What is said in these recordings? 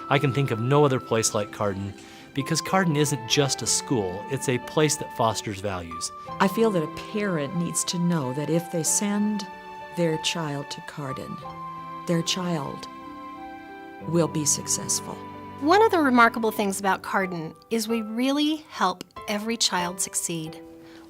I can think of no other place like Carden because Carden isn't just a school, it's a place that fosters values. I feel that a parent needs to know that if they send their child to Carden, their child will be successful. One of the remarkable things about Carden is we really help every child succeed,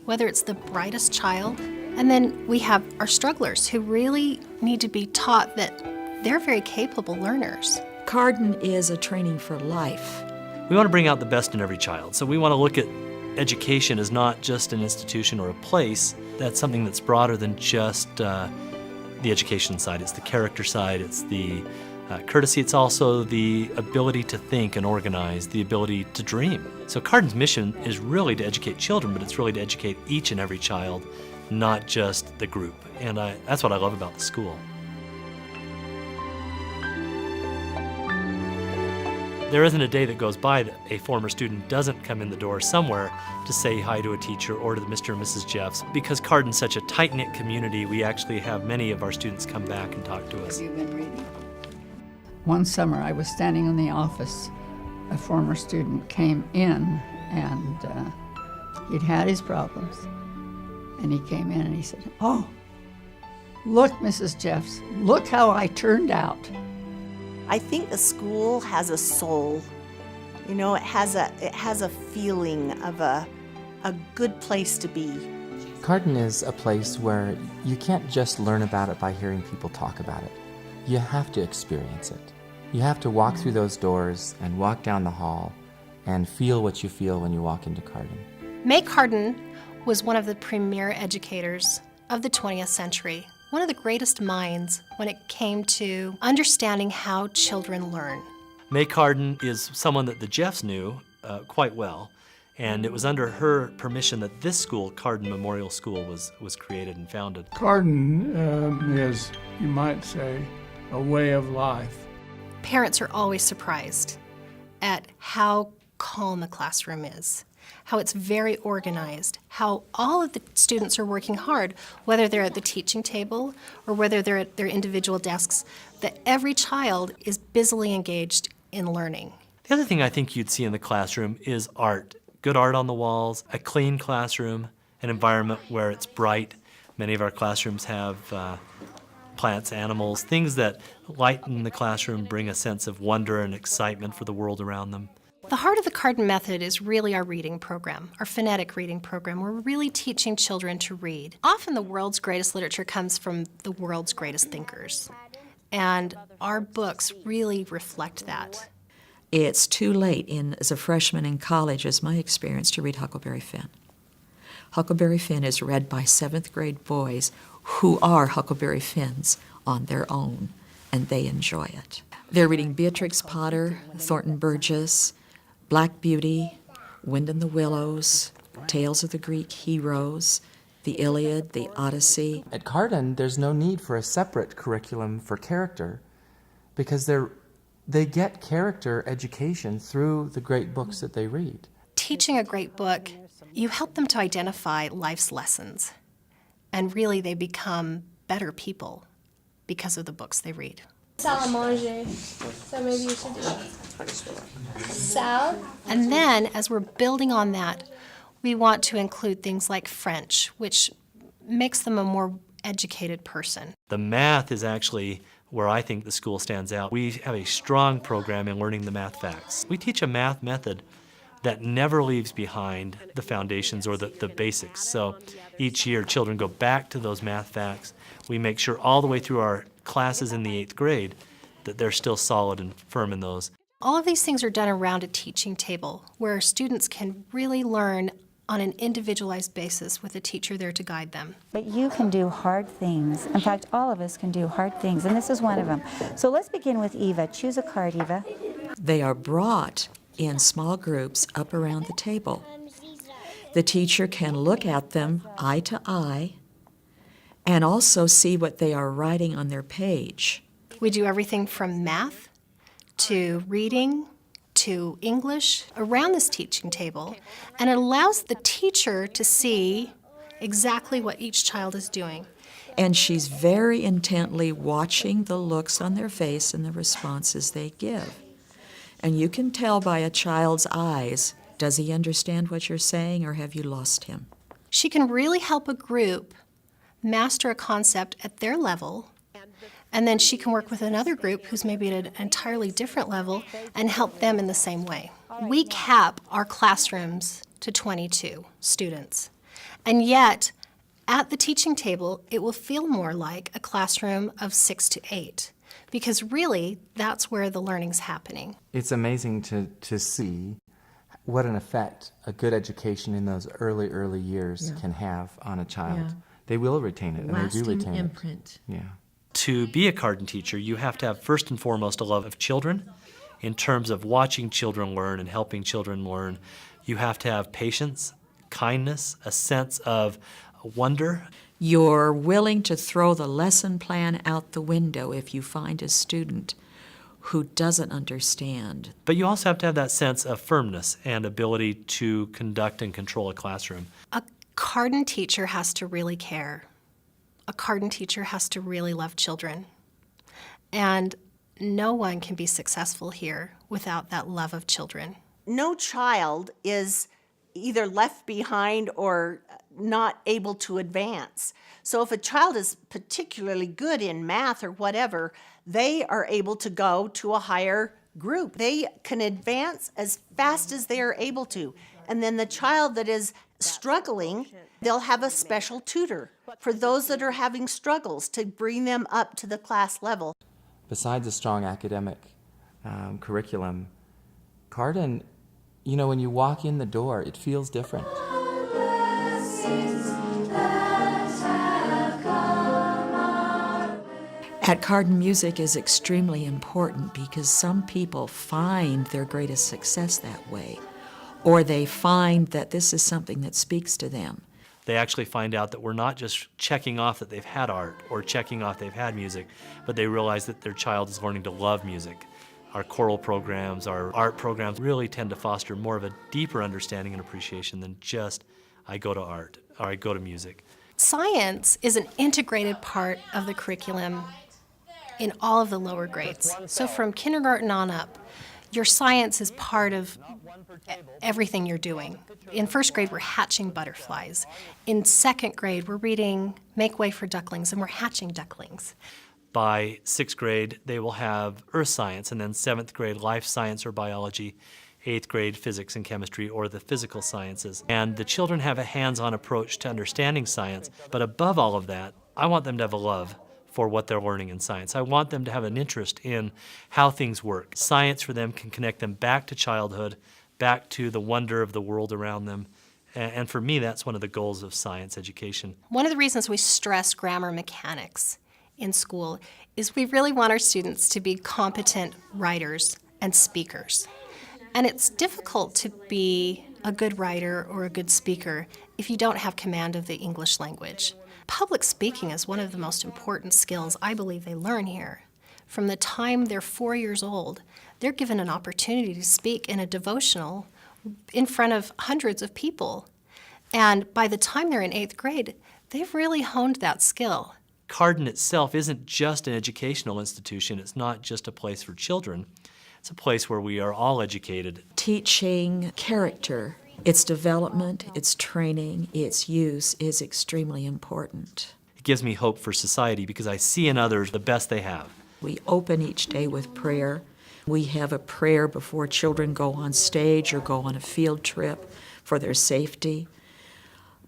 whether it's the brightest child, and then we have our strugglers who really need to be taught that they're very capable learners. Carden is a training for life. We want to bring out the best in every child, so we want to look at education as not just an institution or a place. That's something that's broader than just the education side. It's the character side, it's the courtesy, it's also the ability to think and organize, the ability to dream. So Carden's mission is really to educate children, but it's really to educate each and every child, not just the group. And that's what I love about the school. There isn't a day that goes by that a former student doesn't come in the door somewhere to say hi to a teacher or to the Mr. and Mrs. Jeffs. Because Carden's such a tight-knit community, we actually have many of our students come back and talk to us. Have you been reading? One summer I was standing in the office. A former student came in and he'd had his problems. And he came in and he said, "Oh, look, Mrs. Jeffs, look how I turned out." I think the school has a soul. You know, it has a feeling of a good place to be. Carden is a place where you can't just learn about it by hearing people talk about it. You have to experience it. You have to walk through those doors and walk down the hall and feel what you feel when you walk into Carden. May Carden was one of the premier educators of the 20th century. One of the greatest minds when it came to understanding how children learn. May Carden is someone that the Jeffs knew quite well, and it was under her permission that this school, Carden Memorial School, was created and founded. Carden is, you might say, a way of life. Parents are always surprised at how calm the classroom is, how it's very organized, how all of the students are working hard, whether they're at the teaching table or whether they're at their individual desks, that every child is busily engaged in learning. The other thing I think you'd see in the classroom is art. Good art on the walls, a clean classroom, an environment where it's bright. Many of our classrooms have plants, animals, things that lighten the classroom, bring a sense of wonder and excitement for the world around them. The heart of the Carden method is really our reading program, our phonetic reading program. We're really teaching children to read. Often the world's greatest literature comes from the world's greatest thinkers, and our books really reflect that. It's too late as a freshman in college, as my experience, to read Huckleberry Finn. Huckleberry Finn is read by 7th grade boys who are Huckleberry Finns on their own, and they enjoy it. They're reading Beatrix Potter, Thornton Burgess, Black Beauty, Wind in the Willows, Tales of the Greek Heroes, the Iliad, the Odyssey. At Carden, there's no need for a separate curriculum for character because they get character education through the great books that they read. Teaching a great book, you help them to identify life's lessons, and really they become better people because of the books they read. Salle à manger, so maybe you should do salad. And then, as we're building on that, we want to include things like French, which makes them a more educated person. The math is actually where I think the school stands out. We have a strong program in learning the math facts. We teach a math method that never leaves behind the foundations or the basics. So each year, children go back to those math facts. We make sure all the way through our classes in the 8th grade that they're still solid and firm in those. All of these things are done around a teaching table where students can really learn on an individualized basis with a teacher there to guide them. But you can do hard things. In fact, all of us can do hard things, and this is one of them. So let's begin with Eva. Choose a card, Eva. They are brought in small groups up around the table. The teacher can look at them eye to eye and also see what they are writing on their page. We do everything from math to reading to English around this teaching table, and it allows the teacher to see exactly what each child is doing. And she's very intently watching the looks on their face and the responses they give. And you can tell by a child's eyes, does he understand what you're saying or have you lost him? She can really help a group master a concept at their level, and then she can work with another group who's maybe at an entirely different level and help them in the same way. We cap our classrooms to 22 students, and yet at the teaching table, it will feel more like a classroom of 6 to 8, because really, that's where the learning's happening. It's amazing to see what an effect a good education in those early years can have on a child. Yeah. They will retain it, and they do Lasting retain imprint. it. Yeah. To be a Carden teacher, you have to have first and foremost a love of children in terms of watching children learn and helping children learn. You have to have patience, kindness, a sense of wonder. You're willing to throw the lesson plan out the window if you find a student who doesn't understand. But you also have to have that sense of firmness and ability to conduct and control a classroom. A Carden teacher has to really care. A Carden teacher has to really love children. And no one can be successful here without that love of children. No child is either left behind or not able to advance. So if a child is particularly good in math or whatever, they are able to go to a higher group. They can advance as fast as they are able to. And then the child that is struggling, they'll have a special tutor for those that are having struggles to bring them up to the class level. Besides a strong academic curriculum, Carden, when you walk in the door, it feels different. At Carden, music is extremely important because some people find their greatest success that way, or they find that this is something that speaks to them. They actually find out that we're not just checking off that they've had art or checking off they've had music, but they realize that their child is learning to love music. Our choral programs, our art programs really tend to foster more of a deeper understanding and appreciation than just, I go to art or I go to music. Science is an integrated part of the curriculum in all of the lower grades. So from kindergarten on up, your science is part of everything you're doing. In first grade, we're hatching butterflies. In second grade, we're reading Make Way for Ducklings, and we're hatching ducklings. By sixth grade, they will have earth science, and then seventh grade, life science or biology, eighth grade, physics and chemistry, or the physical sciences. And the children have a hands-on approach to understanding science, but above all of that, I want them to have a love for what they're learning in science. I want them to have an interest in how things work. Science for them can connect them back to childhood, back to the wonder of the world around them. And for me, that's one of the goals of science education. One of the reasons we stress grammar mechanics in school is we really want our students to be competent writers and speakers. And it's difficult to be a good writer or a good speaker if you don't have command of the English language. Public speaking is one of the most important skills I believe they learn here. From the time they're 4 years old, they're given an opportunity to speak in a devotional in front of hundreds of people. And by the time they're in 8th grade, they've really honed that skill. Carden itself isn't just an educational institution. It's not just a place for children. It's a place where we are all educated. Teaching character, its development, its training, its use is extremely important. It gives me hope for society because I see in others the best they have. We open each day with prayer. We have a prayer before children go on stage or go on a field trip for their safety.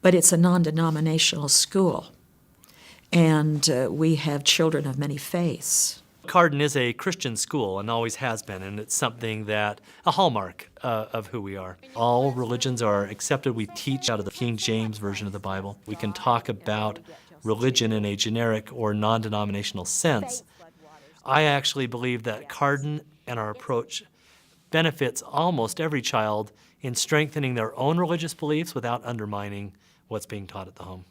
But it's a non-denominational school, and we have children of many faiths. Carden is a Christian school and always has been, and it's something that, a hallmark of who we are. All religions are accepted. We teach out of the King James Version of the Bible. We can talk about religion in a generic or non-denominational sense. I actually believe that Carden and our approach benefits almost every child in strengthening their own religious beliefs without undermining what's being taught at the home.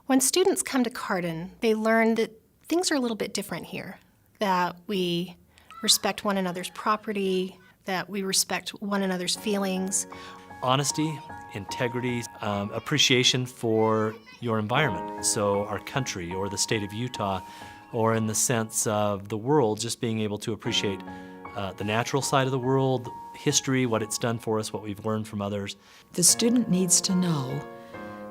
When students come to Carden, they learn that things are a little bit different here, that we respect one another's property, that we respect one another's feelings. Honesty, integrity, appreciation for your environment. So our country or the state of Utah, or in the sense of the world, just being able to appreciate the natural side of the world, history, what it's done for us, what we've learned from others. The student needs to know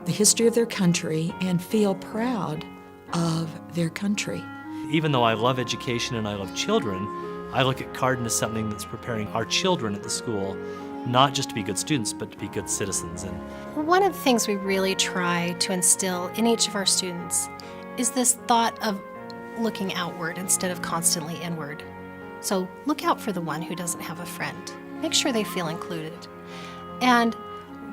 the history of their country and feel proud of their country. Even though I love education and I love children, I look at Carden as something that's preparing our children at the school not just to be good students, but to be good citizens. And one of the things we really try to instill in each of our students is this thought of looking outward instead of constantly inward. So look out for the one who doesn't have a friend. Make sure they feel included. And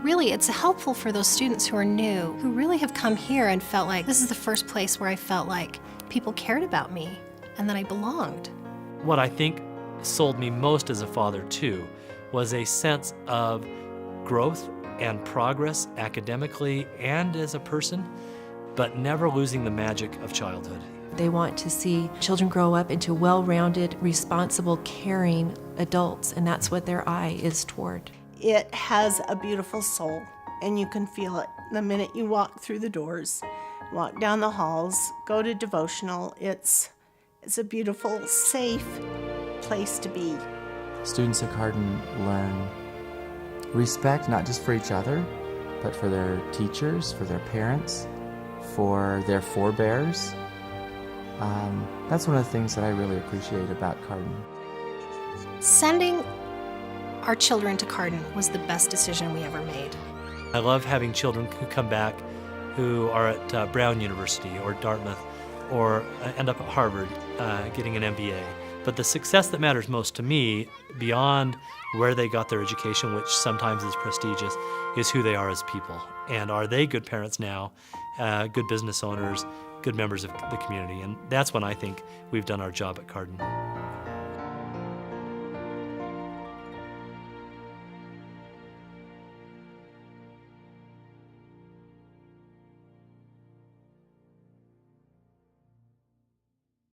really, it's helpful for those students who are new, who really have come here and felt like this is the first place where I felt like people cared about me and that I belonged. what I think sold me most as a father too was a sense of growth and progress academically and as a person, but never losing the magic of childhood. They want to see children grow up into well-rounded, responsible, caring adults, and that's what their eye is toward. It has a beautiful soul, and you can feel it the minute you walk through the doors, walk down the halls, go to devotional. It's a beautiful, safe place to be. Students at Carden learn respect not just for each other, but for their teachers, for their parents, for their forebears. That's one of the things that I really appreciate about Carden. Sending our children to Carden was the best decision we ever made. I love having children who come back who are at Brown University or Dartmouth or end up at Harvard getting an MBA. But the success that matters most to me, beyond where they got their education, which sometimes is prestigious, is who they are as people. And are they good parents now, good business owners, good members of the community? And that's when I think we've done our job at Carden.